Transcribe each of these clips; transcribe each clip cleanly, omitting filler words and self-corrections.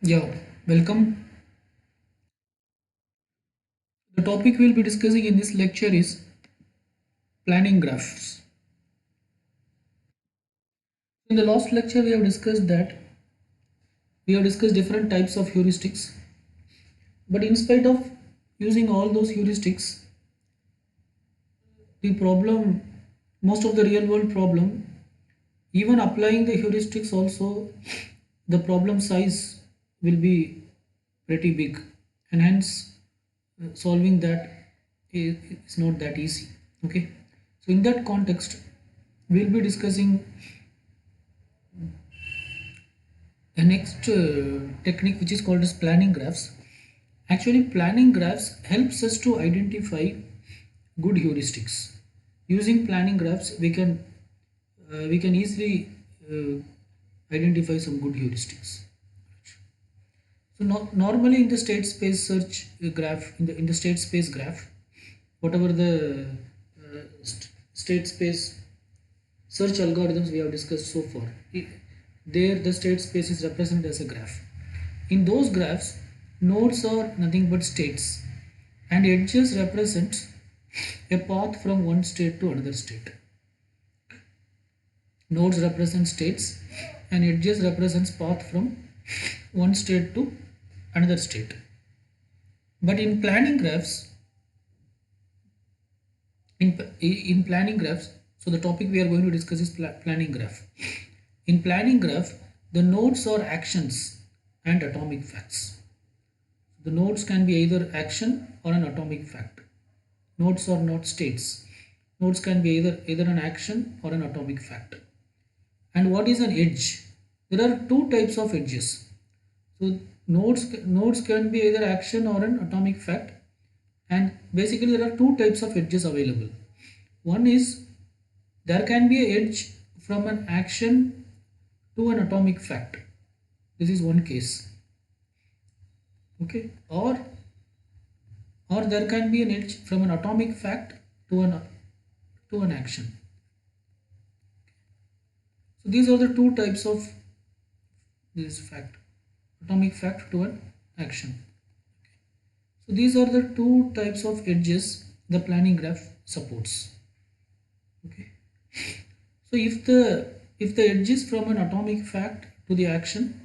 Yeah, welcome. The topic we'll be discussing in this lecture is planning graphs. In the last lecture, we have discussed different types of heuristics. But in spite of using all those heuristics, the problem, most of the real world problem, even applying the heuristics also, the problem size will be pretty big, and hence solving that is not that easy. Okay, so in that context, we'll be discussing the next technique, which is called as planning graphs. Actually, planning graphs helps us to identify good heuristics. Using planning graphs, we can easily uh, identify some good heuristics. So normally in the state space search graph, in the state space graph, whatever the state space search algorithms we have discussed so far, there the state space is represented as a graph. In those graphs, nodes are nothing but states, and edges represent a path from one state to another state. Nodes represent states, and edges represents path from one state to another state. But in planning graphs, in planning graphs, so the topic we are going to discuss is planning graph. In planning graph, the nodes are actions and atomic facts. The nodes can be either action or an atomic fact. Nodes are not states. Nodes can be either an action or an atomic fact. And what is an edge? There are two types of edges. So nodes can be either action or an atomic fact, and basically there are two types of edges available. One is there can be an edge from an action to an atomic fact. This is one case. Okay, or there can be an edge from an atomic fact to an action. So these are the two types of this fact, atomic fact to an action. So these are the two types of edges the planning graph supports. Okay, so if the edge is from an atomic fact to the action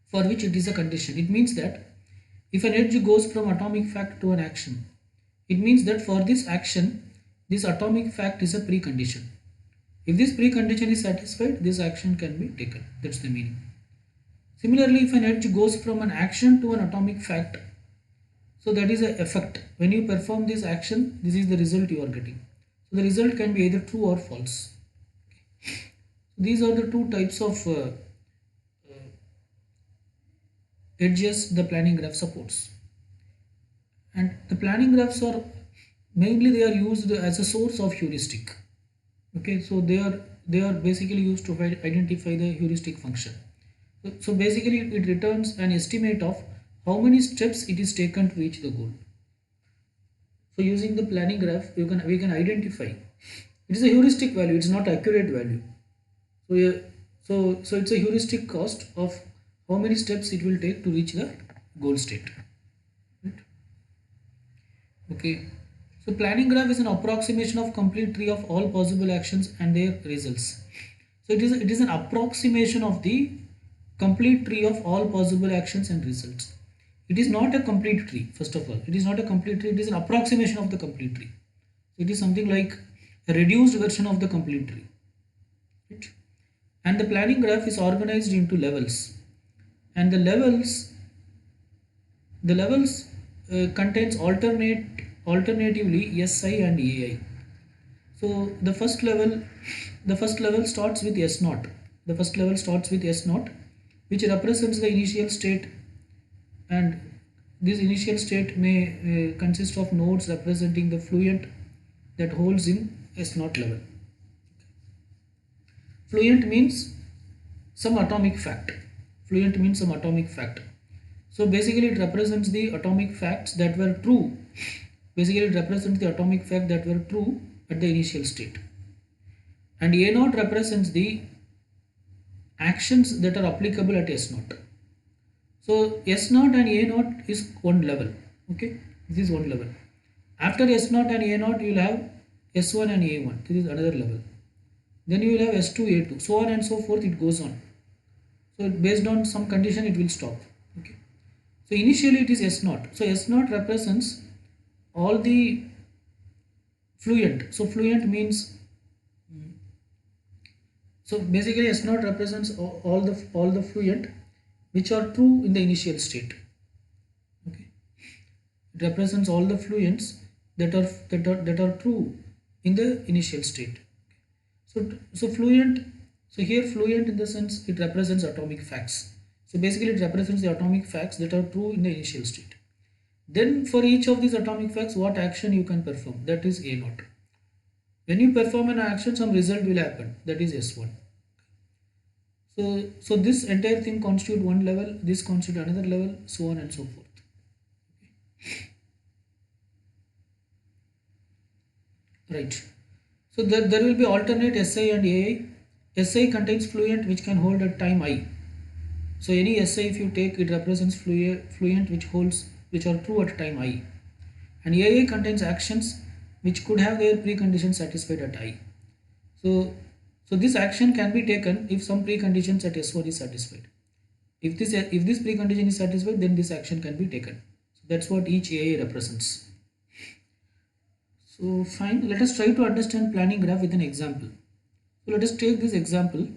for which it is a condition, it means that if an edge goes from atomic fact to an action, it means that for this action, this atomic fact is a precondition. If this precondition is satisfied, this action can be taken. That's the meaning. Similarly, if an edge goes from an action to an atomic fact, so that is an effect. When you perform this action, this is the result you are getting. So the result can be either true or false. So these are the two types of edges the planning graph supports. And the planning graphs are mainly they are used as a source of heuristic. Okay, so they are basically used to identify the heuristic function. So basically it returns an estimate of how many steps it is taken to reach the goal. So using the planning graph, we can identify. It is a heuristic value. It's not accurate value. So yeah, so it's a heuristic cost of how many steps it will take to reach the goal state. Right? Okay. So planning graph is an approximation of complete tree of all possible actions and their results. So it is an approximation of the complete tree of all possible actions and results. It is not a complete tree, first of all. It is not a complete tree, it is an approximation of the complete tree. So it is something like a reduced version of the complete tree. Right? And the planning graph is organized into levels. And the levels contains alternatively Si and Ai. So the first level starts with S naught. The first level starts with S naught, which represents the initial state, and this initial state may consist of nodes representing the fluent that holds in S naught level. Fluent means some atomic fact. Fluent means some atomic fact. So basically it represents the atomic facts that were true. Basically it represents the atomic fact that were true at the initial state. And A naught represents the actions that are applicable at S naught. So S naught and A naught is one level. Okay, this is one level. After S naught and A naught, you will have S1 and A1. This is another level. Then you will have S2, A2, so on and so forth. It goes on. So based on some condition, it will stop. Okay. So initially it is S naught. So S naught represents all the fluent. So fluent means, so basically S naught represents all the fluent which are true in the initial state. Okay. It represents all the fluents that are true in the initial state. So fluent, so here fluent in the sense it represents atomic facts. So basically it represents the atomic facts that are true in the initial state. Then for each of these atomic facts, what action you can perform, that is A naught. When you perform an action, some result will happen, that is S1. So this entire thing constitute one level, this constitute another level, so on and so forth. Right. So there will be alternate Si and Ai. Si contains fluent which can hold at time I. So any Si if you take, it represents fluent which are true at time I. And Ai contains actions which could have their preconditions satisfied at I. So this action can be taken if some preconditions at S1 is satisfied. If this precondition is satisfied, then this action can be taken. So that's what each Ai represents. So fine, let us try to understand planning graph with an example. So let us take this example.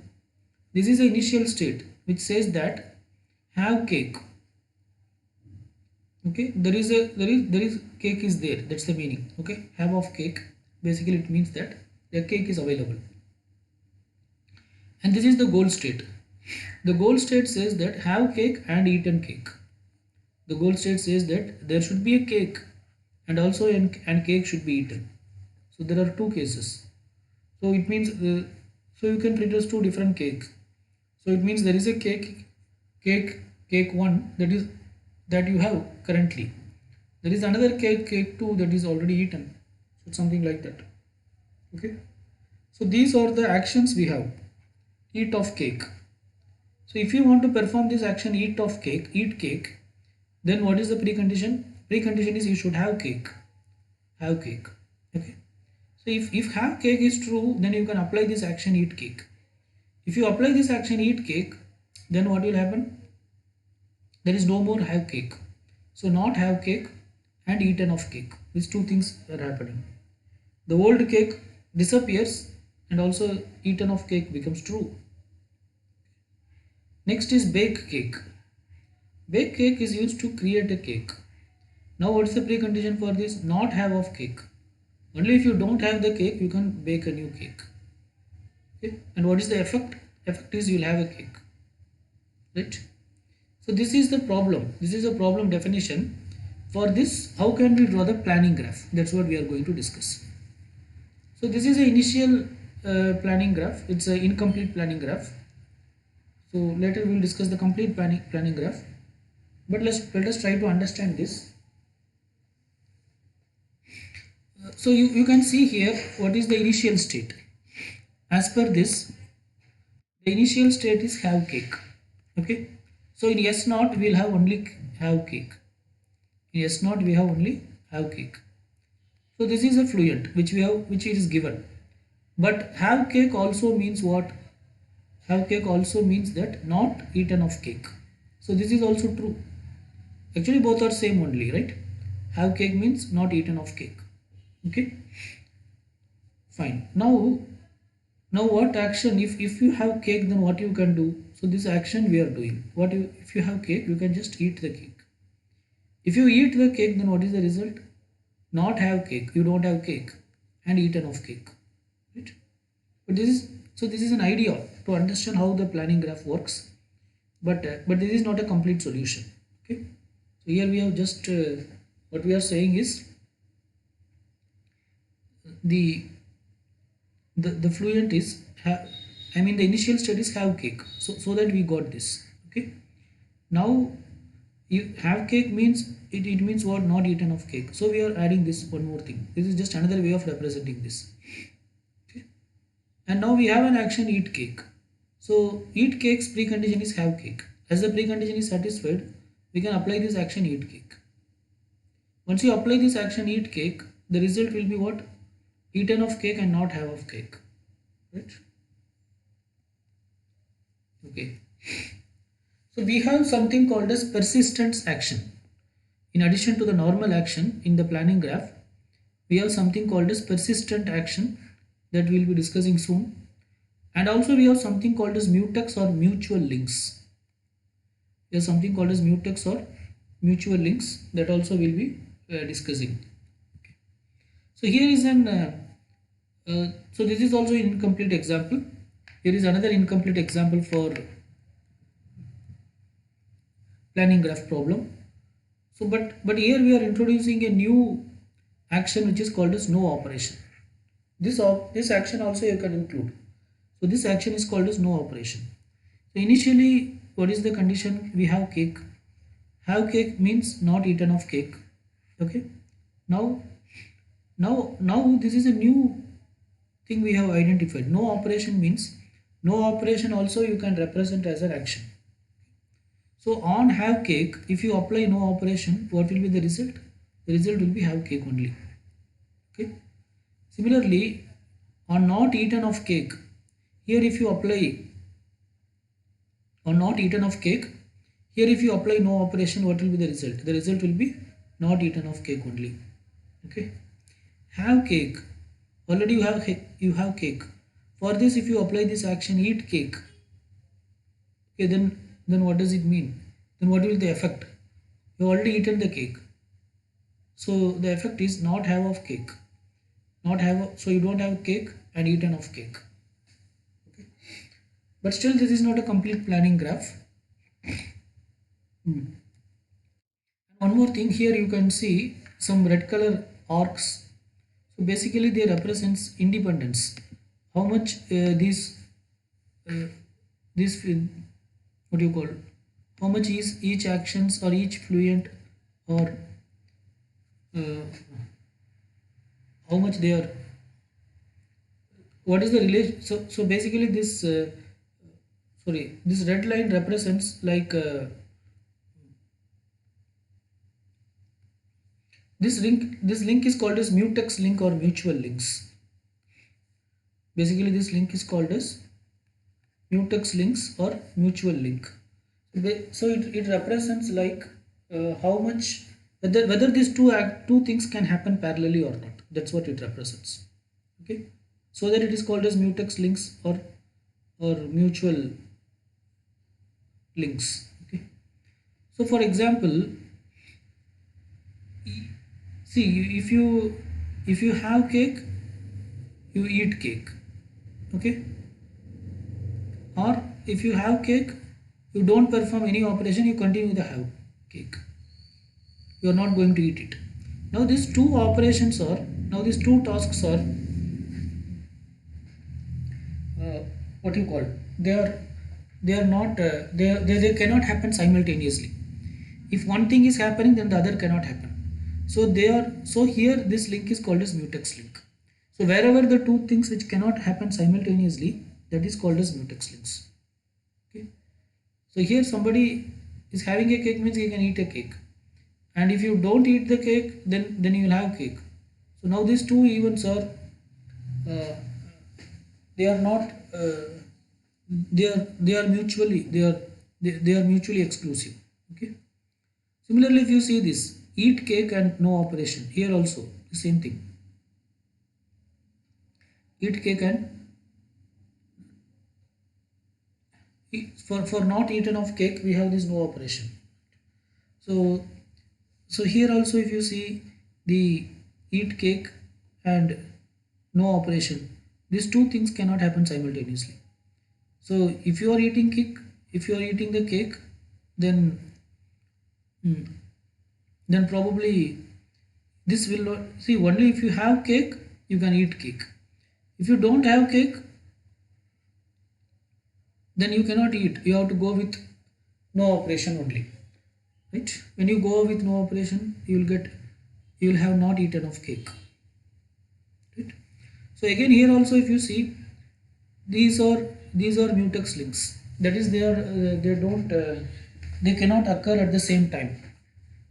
This is the initial state which says that have cake. Okay, there is cake is there. That's the meaning. Okay, have of cake. Basically, it means that the cake is available. And this is the goal state. The goal state says that have cake and eaten cake. The goal state says that there should be a cake and also and cake should be eaten. So there are two cases. So it means so you can treat as two different cakes. So it means there is a cake one that you have currently. There is another cake two that is already eaten. So something like that. Okay. So these are the actions we have. Eat of cake. So if you want to perform this action eat cake, then what is the precondition? Precondition is you should have cake. Have cake. Okay. So if have cake is true, then you can apply this action eat cake. If you apply this action eat cake, then what will happen? There is no more have cake. So not have cake and eaten of cake. These two things are happening. The old cake disappears and also eaten of cake becomes true. Next is bake cake. Bake cake is used to create a cake. Now what is the precondition for this? Not have of cake. Only if you don't have the cake, you can bake a new cake. Okay? And what is the effect? Effect is you will have a cake. Right? So this is the problem. This is a problem definition. For this, how can we draw the planning graph? That's what we are going to discuss. So this is the initial planning graph. It's an incomplete planning graph. So later we will discuss the complete planning graph. But let us try to understand this. So you can see here what is the initial state. As per this, the initial state is have cake. Okay. So in S naught we will have only have cake. In S naught we have only have cake. So this is a fluent which it is given. But have cake also means what? Have cake also means that not eaten of cake. So this is also true. Actually both are same only, right? Have cake means not eaten of cake. Okay. Fine. Now what action, if you have cake, then what you can do? So this action we are doing. If you have cake, you can just eat the cake. If you eat the cake, then what is the result? Not have cake. You don't have cake and eaten of cake. Right? But this is an idea to understand how the planning graph works. But this is not a complete solution. Okay. So here we have just what we are saying is the fluent is the initial state is have cake. So that we got this. Okay. Now you have cake means it means what? Not eaten of cake. So we are adding this one more thing. This is just another way of representing this. Okay. And now we have an action eat cake. So eat cake's precondition is have cake. As the precondition is satisfied, we can apply this action eat cake. Once you apply this action eat cake, the result will be what? Eaten of cake and not have of cake. Right? Okay. So we have something called as persistence action. In addition to the normal action in the planning graph, we have something called as persistent action that we will be discussing soon. And also we have something called as mutex or mutual links. There is something called as mutex or mutual links that also we will be discussing. So here is so this is also an incomplete example. Here is another incomplete example for planning graph problem. So but here we are introducing a new action which is called as no operation. This action also you can include. So this action is called as no operation. So initially, what is the condition? We have cake. Have cake means not eaten of cake. Okay. Now this is a new thing we have identified. No operation means no operation also you can represent as an action. So on have cake, if you apply no operation, what will be the result? The result will be have cake only. Okay. Similarly, on not eaten of cake, here if you apply on not eaten of cake, here if you apply no operation, what will be the result? The result will be not eaten of cake only. Okay. Have cake. Already you have cake. For this, if you apply this action eat cake, okay, then what does it mean? Then what will the effect? You already eaten the cake. So the effect is not have of cake. Not have so you don't have cake and eaten of cake. Okay. But still this is not a complete planning graph. One more thing, here you can see some red color arcs. So basically they represents independence. How much this what do you call? How much is each actions or each fluent or uh, how much they are? What is the relation? So basically this this red line represents like this link is called as mutex link or mutual links. Basically this link is called as mutex links or mutual link. So it represents like how much whether these two things can happen parallelly or not. That's what it represents. Okay, so that it is called as mutex links or mutual links. Okay, so for example, see if you have cake, you eat cake. Okay, or if you have cake, you don't perform any operation, you continue to have cake, you are not going to eat it. Now these two operations are these two tasks are what you call they are not they cannot happen simultaneously. If one thing is happening, then the other cannot happen. So here this link is called as mutex link. So wherever the two things which cannot happen simultaneously, that is called as mutex links. Okay, so here somebody is having a cake means he can eat a cake, and if you don't eat the cake, then you will have cake. So now these two events are uh, they are not they are mutually they are mutually exclusive. Okay, similarly if you see this eat cake and no operation, here also the same thing, eat cake and for not eaten of cake we have this no operation. So here also if you see the eat cake and no operation, these two things cannot happen simultaneously. So if you are eating cake, if you are eating the cake, then then probably this will not see. Only if you have cake you can eat cake. If you don't have cake, then you cannot eat, you have to go with no operation only, right? When you go with no operation, you will have not eaten of cake, right? So again here also if you see these are mutex links, that is they don't they cannot occur at the same time.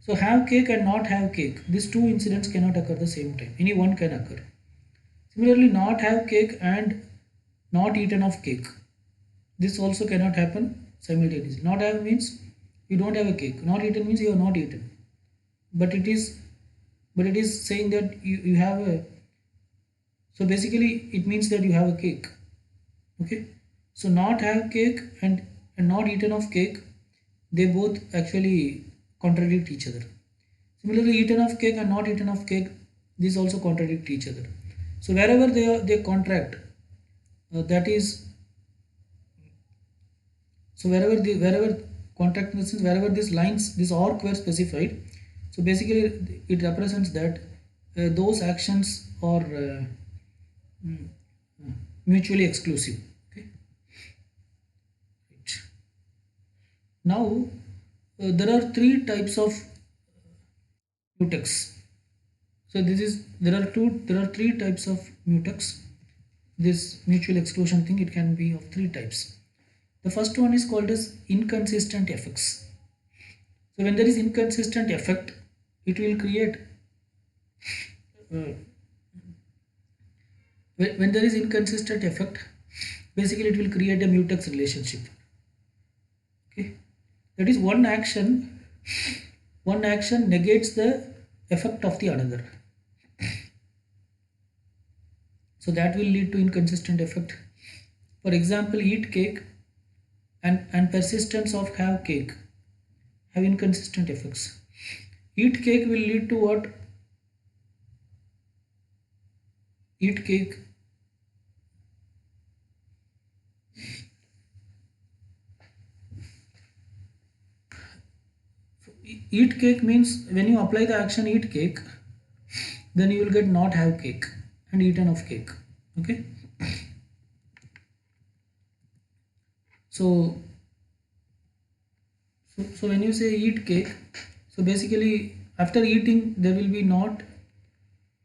So have cake and not have cake, these two incidents cannot occur at the same time. Any one can occur. Similarly, not have cake and not eaten of cake, this also cannot happen simultaneously. Not have means you don't have a cake. Not eaten means you have not eaten. But it is saying that you have a, so basically it means that you have a cake. Okay. So not have cake and not eaten of cake, they both actually contradict each other. Similarly, eaten of cake and not eaten of cake, these also contradict each other. So wherever they contract, that is, so wherever contract in the sense wherever these lines, this arc were specified, so basically it represents that those actions are mm, mutually exclusive. Okay. Right. Now there are three types of mutex. So this is there are three types of mutex. This mutual exclusion thing, it can be of three types. The first one is called as inconsistent effects. So when there is inconsistent effect, it will create uh, when there is inconsistent effect, basically it will create a mutex relationship. Okay, that is one action negates the effect of the another. So that will lead to inconsistent effect. For example, eat cake and persistence of have cake have inconsistent effects. Eat cake will lead to what? Eat cake. Eat cake means when you apply the action eat cake, then you will get not have cake and eaten of cake. Okay. So, so when you say eat cake, so basically after eating there will be not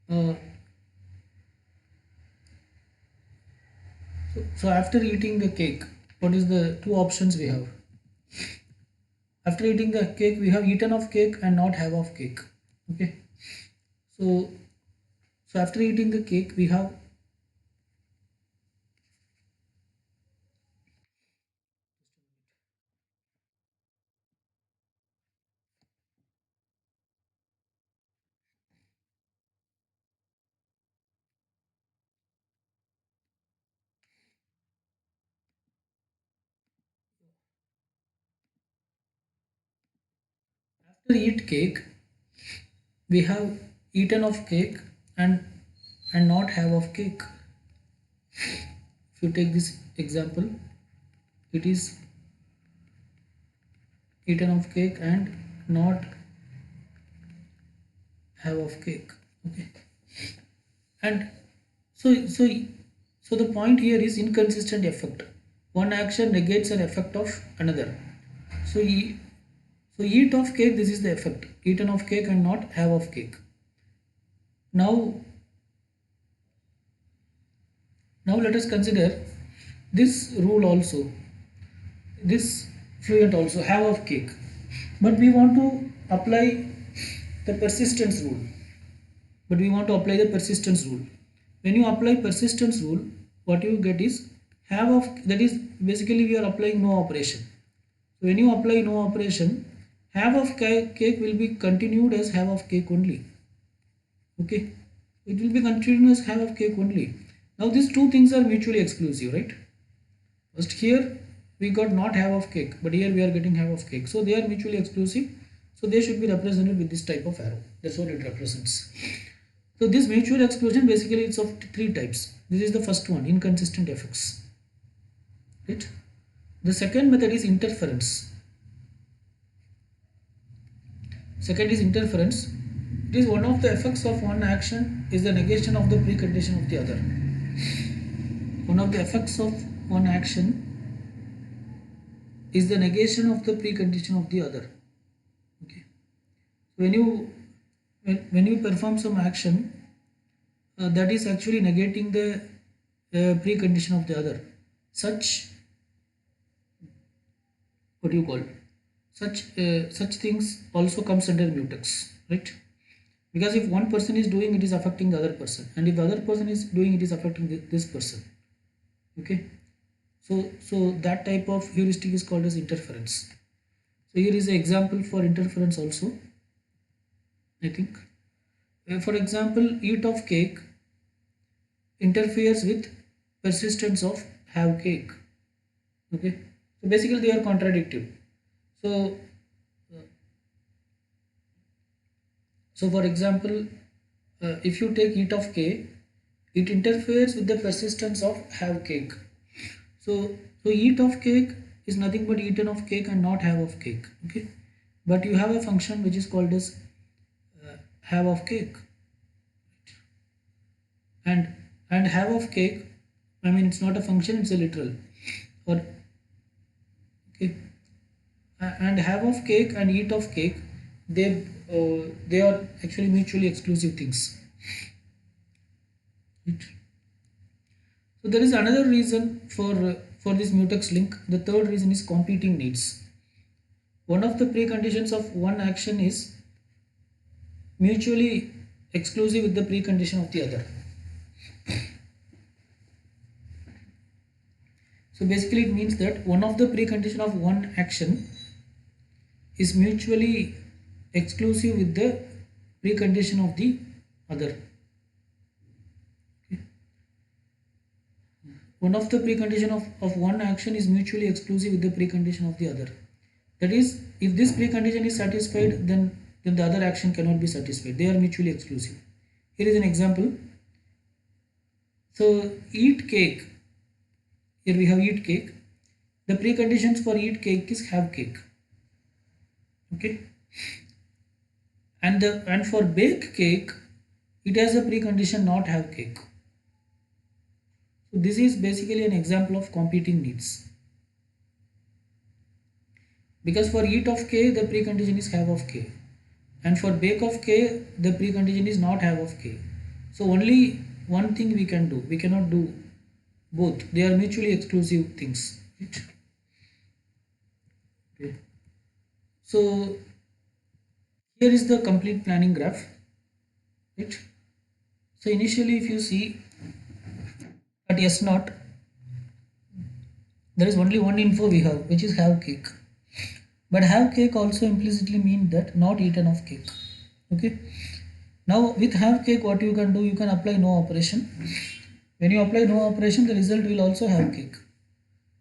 uh, so after eating the cake, what is the two options we have? After eating the cake, we have eaten of cake and not have of cake. Okay. So so after eating the cake, we have after eat cake, we have eaten of cake and not have of cake. If you take this example, it is eaten of cake and not have of cake. Okay. And so so the point here is inconsistent effect. One action negates an effect of another. So so eat of cake, this is the effect. Eaten of cake and not have of cake. Now let us consider this rule also, this fluent also have of cake, but we want to apply the persistence rule. When you apply persistence rule, what you get is have of, that is basically we are applying no operation. So when you apply no operation, have of cake will be continued as have of cake only. Okay, it will be continued as have of cake only. Now these two things are mutually exclusive, right? First here we got not have of cake, but here we are getting have of cake, so they are mutually exclusive, so they should be represented with this type of arrow. That's what it represents. So this mutual exclusion basically it's of three types. This is the first one, inconsistent effects, right? The second method is interference. Second is interference. It is one of the effects of one action is the negation of the precondition of the other. One of the effects of one action is the negation of the precondition of the other. Okay. When you perform some action, that is actually negating the precondition of the other. Such, what do you call? such things also comes under mutex, right? Because if one person is doing, it is affecting the other person, and if the other person is doing, it is affecting this person. Okay, so that type of heuristic is called as interference. So here is an example for interference also, I think. For example, eat of cake interferes with persistence of have cake. Okay, so basically they are contradictive. So so for example, if you take eat of k, it interferes with the persistence of have cake. So eat of cake is nothing but eaten of cake and not have of cake. Okay, but you have a function which is called as have of cake, and have of cake, I mean it's not a function, it's a literal. Or okay, and have of cake and eat of cake, they are actually mutually exclusive things, right? So there is another reason for this mutex link. The third reason is competing needs. One of the preconditions of one action is mutually exclusive with the precondition of the other. So basically it means that one of the precondition of one action is mutually exclusive with the precondition of the other. Okay. One of the precondition of one action is mutually exclusive with the precondition of the other. That is, if this precondition is satisfied, then the other action cannot be satisfied. They are mutually exclusive. Here is an example. So eat cake. Here we have eat cake. The preconditions for eat cake is have cake. Okay. And for bake cake, it has a precondition not have cake. So this is basically an example of competing needs. Because for eat of k, the precondition is have of k, and for bake of k, the precondition is not have of k. So only one thing we can do. We cannot do both. They are mutually exclusive things. Right? Okay. So here is the complete planning graph. Right? So initially, if you see at S naught, there is only one info we have, which is have cake. But have cake also implicitly mean that not eaten of cake. Okay. Now with have cake, what you can do, you can apply no operation. When you apply no operation, the result will also have cake.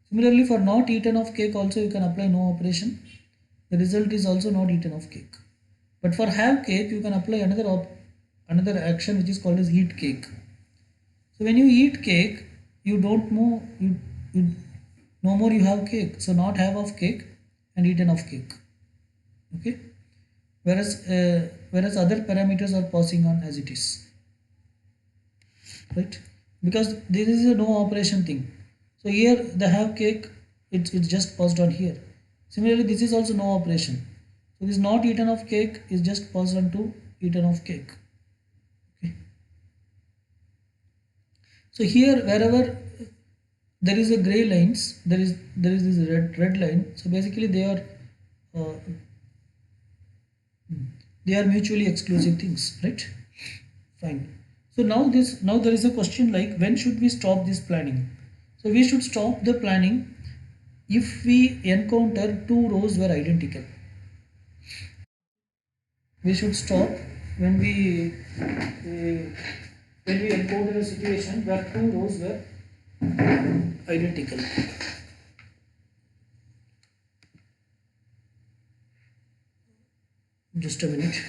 Similarly, for not eaten of cake also you can apply no operation. The result is also not eaten of cake. But for have cake, you can apply another action which is called as eat cake. So when you eat cake, you don't know, you no more you have cake. So not have of cake and eaten of cake. Okay. Whereas other parameters are passing on as it is. Right? Because this is a no operation thing. So here the have cake, it's just passed on here. Similarly, this is also no operation. So this not eaten of cake is just passed on to eaten of cake. Okay. So here wherever there is a gray lines, there is this red line. So basically uh, they are mutually exclusive things, right? Fine. So now there is a question like, when should we stop this planning? So we should stop the planning if we encounter two rows were identical. We should stop when we encounter a situation where two rows were identical. Just a minute.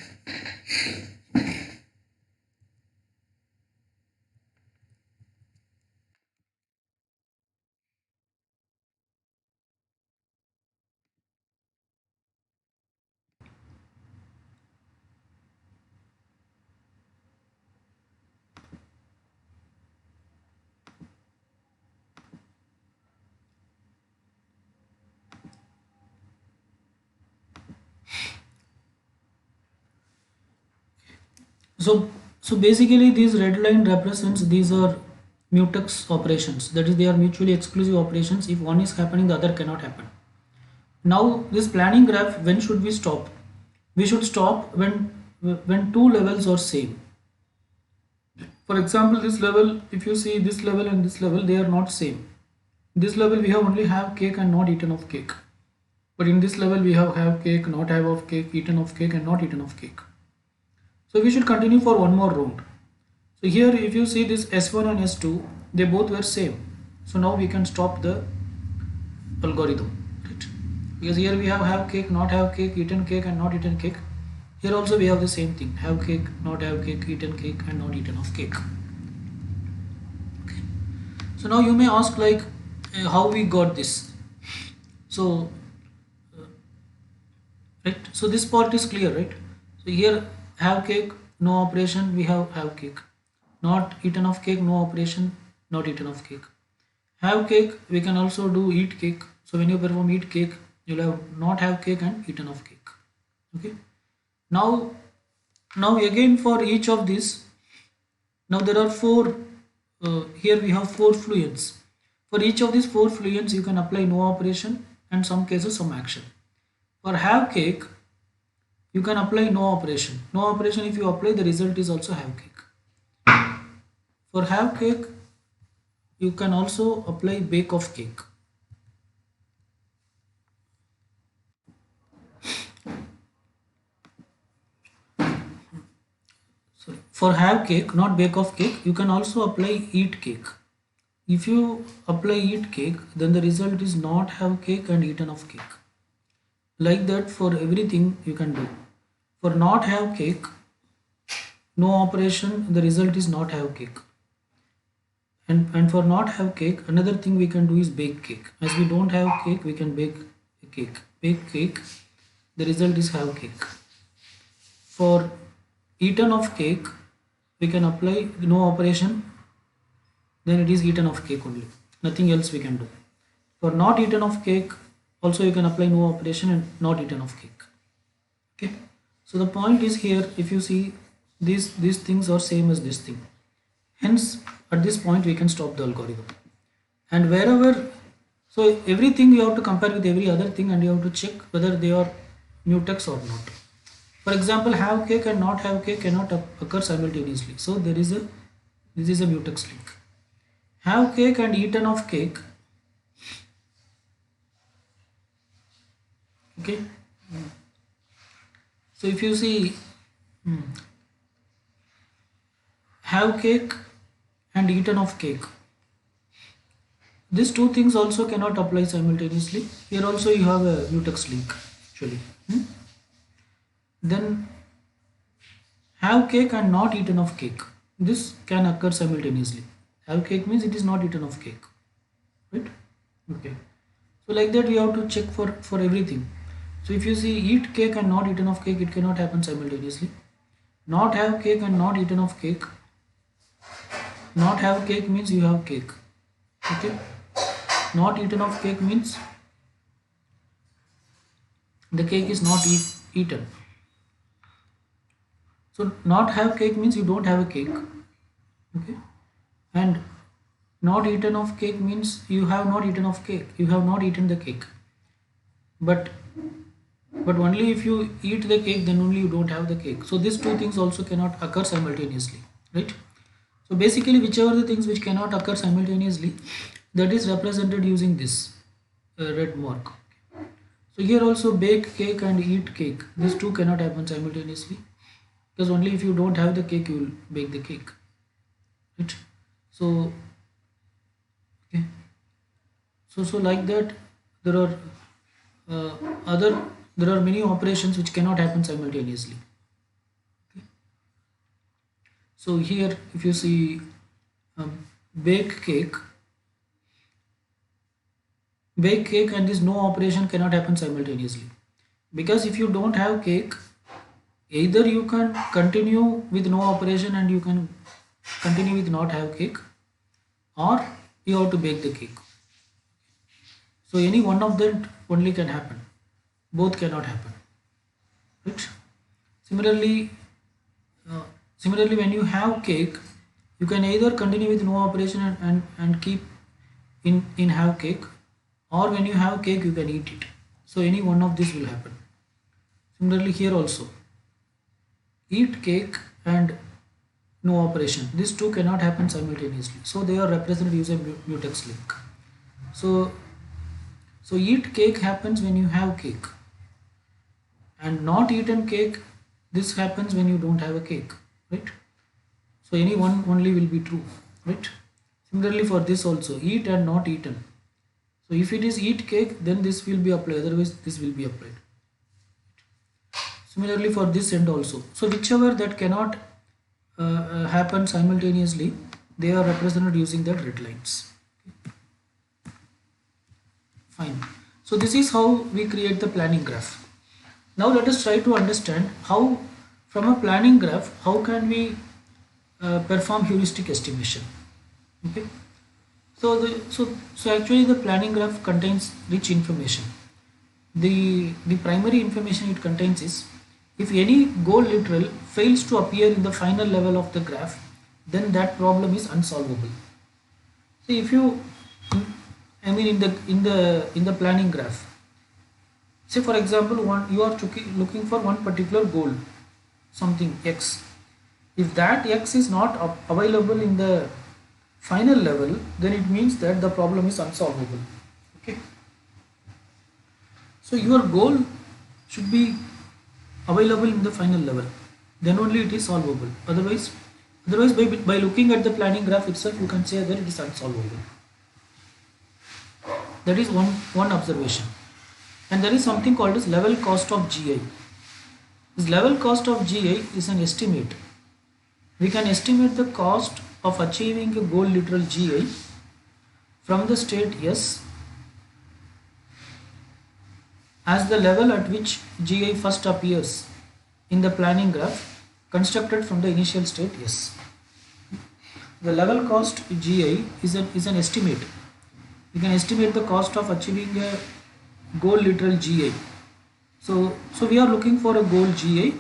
So basically these red line represents, these are mutex operations. That is, they are mutually exclusive operations. If one is happening, the other cannot happen. Now this planning graph, when should we stop? We should stop when two levels are same. For example, this level, if you see this level and this level, they are not same. This level we have only have cake and not eaten of cake. But in this level we have cake, not have of cake, eaten of cake and not eaten of cake. So we should continue for one more round. So here if you see this S1 and S2, they both were same. So now we can stop the algorithm. Right? Because here we have cake, not have cake, eaten cake and not eaten cake. Here also we have the same thing, have cake, not have cake, eaten cake and not eaten of cake. Okay. So now you may ask like how we got this. So right, so this part is clear, right? So here have cake, no operation, we have cake, not eaten of cake, no operation, not eaten of cake. Have cake, we can also do eat cake. So when you perform eat cake, you'll have not have cake and eaten of cake. Okay. Now again for each of these, now there are four. Here we have four fluents. For each of these four fluents, you can apply no operation and some cases some action. For have cake, you can apply no operation. No operation, if you apply, the result is also have cake. For have cake, you can also apply bake of cake. So for have cake, not bake of cake, you can also apply eat cake. If you apply eat cake, then the result is not have cake and eaten of cake. Like that for everything you can do. For not have cake, no operation, the result is not have cake. And for not have cake, another thing we can do is bake cake. As we don't have cake, we can bake a cake. Bake cake, the result is have cake. For eaten of cake, we can apply no operation, then it is eaten of cake only. Nothing else we can do. For not eaten of cake, also you can apply no operation and not eaten of cake. Okay. So the point is here, if you see these things are same as this thing. Hence at this point we can stop the algorithm. And wherever, so everything you have to compare with every other thing and you have to check whether they are mutex or not. For example, have cake and not have cake cannot occur simultaneously. So this is a mutex link. Have cake and eaten of cake. Okay. So if you see have cake and eaten of cake, these two things also cannot apply simultaneously. Here also you have a mutex link actually. Then have cake and not eaten of cake, this can occur simultaneously. Have cake means it is not eaten of cake, right? Okay. So like that you have to check for everything. So if you see eat cake and not eaten of cake, it cannot happen simultaneously. Not have cake and not eaten of cake. Not have cake means you have cake. Okay. Not eaten of cake means the cake is not eaten. So not have cake means you don't have a cake. Okay. And not eaten of cake means you have not eaten of cake. You have not eaten the cake. But only if you eat the cake, then only you don't have the cake. So these two things also cannot occur simultaneously, right? So basically whichever the things which cannot occur simultaneously, that is represented using this red mark. So here also bake cake and eat cake, these two cannot happen simultaneously, because only if you don't have the cake you will bake the cake, right? So okay, so like that there are there are many operations which cannot happen simultaneously. Okay. So here if you see bake cake and this no operation cannot happen simultaneously, because if you don't have cake, either you can continue with no operation and you can continue with not have cake, or you have to bake the cake. So any one of them only can happen, both cannot happen, right? Similarly when you have cake, you can either continue with no operation and keep in have cake, or when you have cake you can eat it. So any one of these will happen. Similarly here also, eat cake and no operation. These two cannot happen simultaneously. So they are represented using mutex link. So eat cake happens when you have cake, and not eaten cake, this happens when you don't have a cake, right? So any one only will be true, right? Similarly for this also, eat and not eaten. So if it is eat cake, then this will be applied, otherwise this will be applied. Similarly for this end also. So whichever that cannot happen simultaneously, they are represented using the red lines. Fine. So this is how we create the planning graph. Now let us try to understand how, from a planning graph, how can we perform heuristic estimation. Okay. So actually the planning graph contains rich information. The primary information it contains is, if any goal literal fails to appear in the final level of the graph, then that problem is unsolvable. See, if you, I mean in the planning graph, say for example, you are looking for one particular goal, something x. If that x is not available in the final level, then it means that the problem is unsolvable. Okay. So your goal should be available in the final level, then only it is solvable. Otherwise by looking at the planning graph itself, you can say that it is unsolvable. That is one observation. And there is something called as level cost of GI. This level cost of GI is an estimate. We can estimate the cost of achieving a goal literal GI from the state S as the level at which GI first appears in the planning graph constructed from the initial state S. The level cost GI is an estimate. We can estimate the cost of achieving a goal literal GI. So we are looking for a goal GI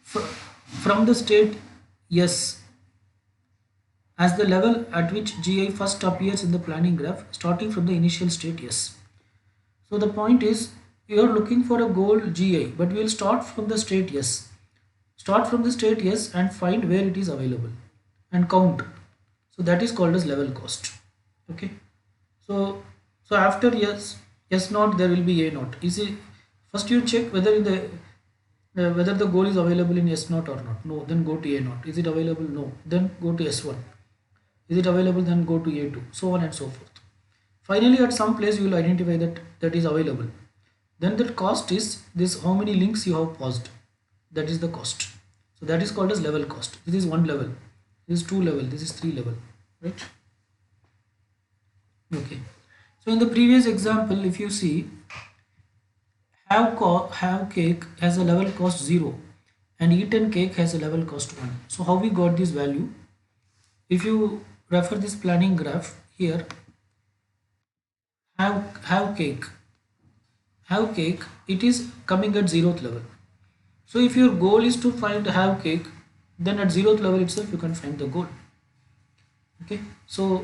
from the state S as the level at which GI first appears in the planning graph starting from the initial state S. So the point is, you are looking for a goal GI, but we will start from the state S. Start from the state S and find where it is available and count. So that is called as level cost. Okay. So after S naught there will be A naught. First you check whether whether the goal is available in S naught or not. No, then go to A naught. Is it available? No, then go to S1. Is it available? Then go to A2. So on and so forth. Finally, at some place you will identify that is available. Then the cost is this, how many links you have paused. That is the cost. So that is called as level cost. This is one level. This is two level. This is three level. Right? Okay. So in the previous example, if you see, have cake has a level cost 0 and eaten cake has a level cost 1. So how we got this value? If you refer this planning graph here, have cake, it is coming at 0th level. So if your goal is to find have cake, then at 0th level itself you can find the goal. Okay. So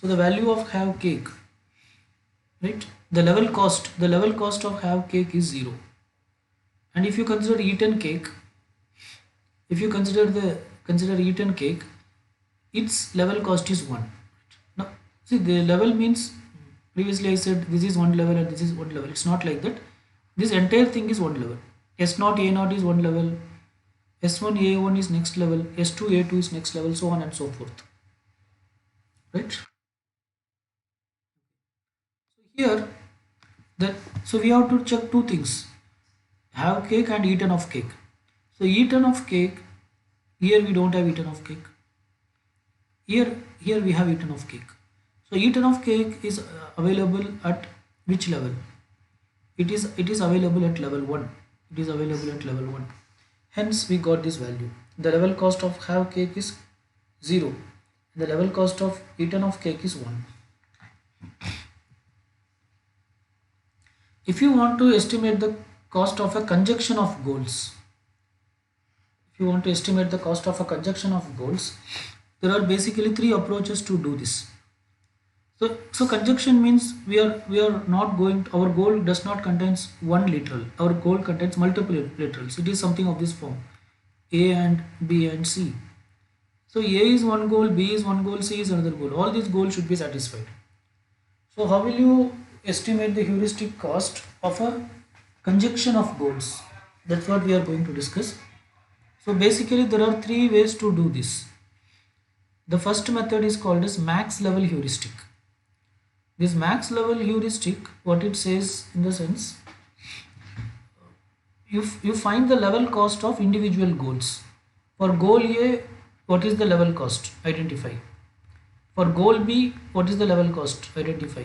the value of have cake, right? The level cost of have cake is 0. And if you consider eaten cake, consider eaten cake, its level cost is 1. Now see, the level means, previously I said this is one level and this is one level. It's not like that. This entire thing is one level. S naught A naught is one level, S1 A1 is next level, S2 A2 is next level, so on and so forth. Right? So here so we have to check two things: have cake and eaten of cake. So eaten of cake, here we don't have eaten of cake. Here we have eaten of cake. So eaten of cake is available at which level? It is available at level 1. It is available at level 1. Hence we got this value. The level cost of have cake is 0. The level cost of eaten of cake is 1. If you want to estimate the cost of a conjunction of goals, there are basically three approaches to do this. So conjunction means we are not going to, our goal does not contains one literal. Our goal contains multiple literals. It is something of this form: A and B and C. So A is one goal, B is one goal, C is another goal. All these goals should be satisfied. So how will you estimate the heuristic cost of a conjunction of goals? That's what we are going to discuss. So basically there are three ways to do this. The first method is called as max level heuristic. This max level heuristic, what it says in the sense, you find the level cost of individual goals. For goal A, what is the level cost? Identify. For goal B, what is the level cost? Identify.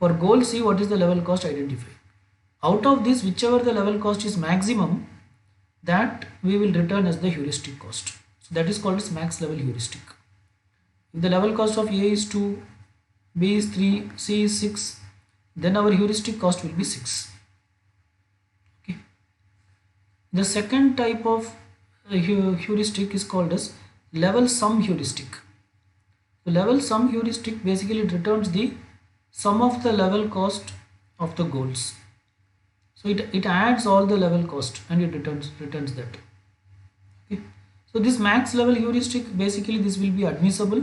For goal C, what is the level cost? Identify. Out of this, whichever the level cost is maximum, that we will return as the heuristic cost. So that is called as max level heuristic. If the level cost of A is 2, B is 3, C is 6, then our heuristic cost will be 6. Okay. The second type of heuristic is called as level sum heuristic. The level sum heuristic basically returns the sum of the level cost of the goals. So it adds all the level cost and it returns that. Okay. So this max level heuristic, basically this will be admissible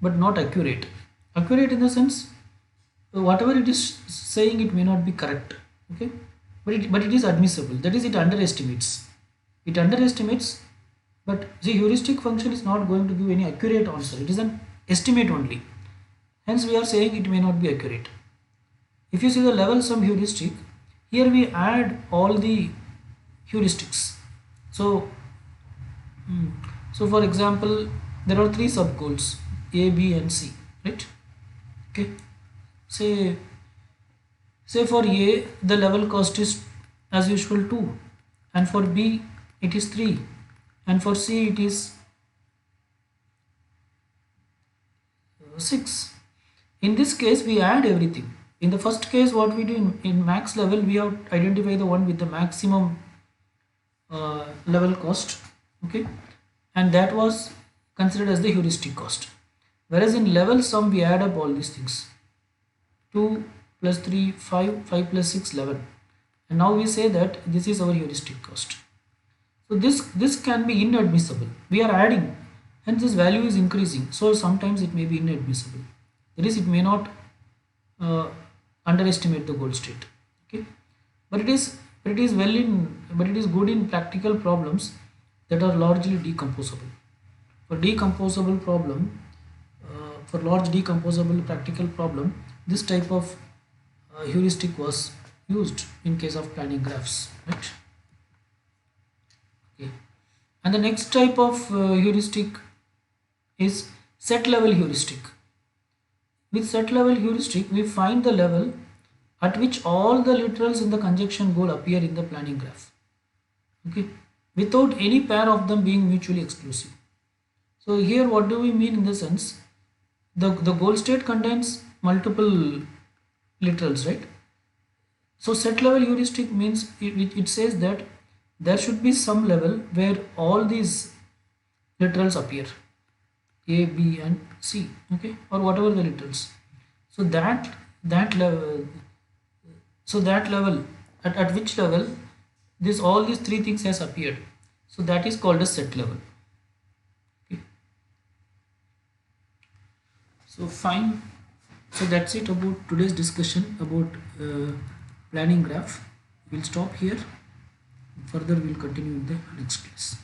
but not accurate. Accurate in the sense, whatever it is saying, it may not be correct. Okay, but it is admissible. That is, it underestimates. It underestimates, but the heuristic function is not going to give any accurate answer. It is an estimate only. Hence, we are saying it may not be accurate. If you see the level sum heuristic, here we add all the heuristics. So for example, there are three sub goals: A, B, and C. Right? Okay. Say for A the level cost is as usual 2, and for B it is 3, and for C it is 6. In this case we add everything. In the first case, what we do in max level, we have identify the one with the maximum level cost. Okay, and that was considered as the heuristic cost. Whereas in level sum we add up all these things: 2 plus 3 5, 5 plus 6 11, and now we say that this is our heuristic cost. So this can be inadmissible. We are adding, and this value is increasing, so sometimes it may be inadmissible. That is, it may not underestimate the goal state. Okay, but it is good in practical problems that are largely decomposable. For decomposable problem, for large decomposable practical problem, this type of heuristic was used in case of planning graphs, right? Okay, and the next type of heuristic is set level heuristic. With set level heuristic, we find the level at which all the literals in the conjunction goal appear in the planning graph. Okay, without any pair of them being mutually exclusive. So here, what do we mean in the sense, the goal state contains multiple literals, right? So set level heuristic means it says that there should be some level where all these literals appear, A, B, and C. Okay, or whatever the literals. So that level, at which level all these three things has appeared. So that is called a set level. Okay. So fine. So that's it about today's discussion about planning graph. We'll stop here. Further we'll continue in the next class.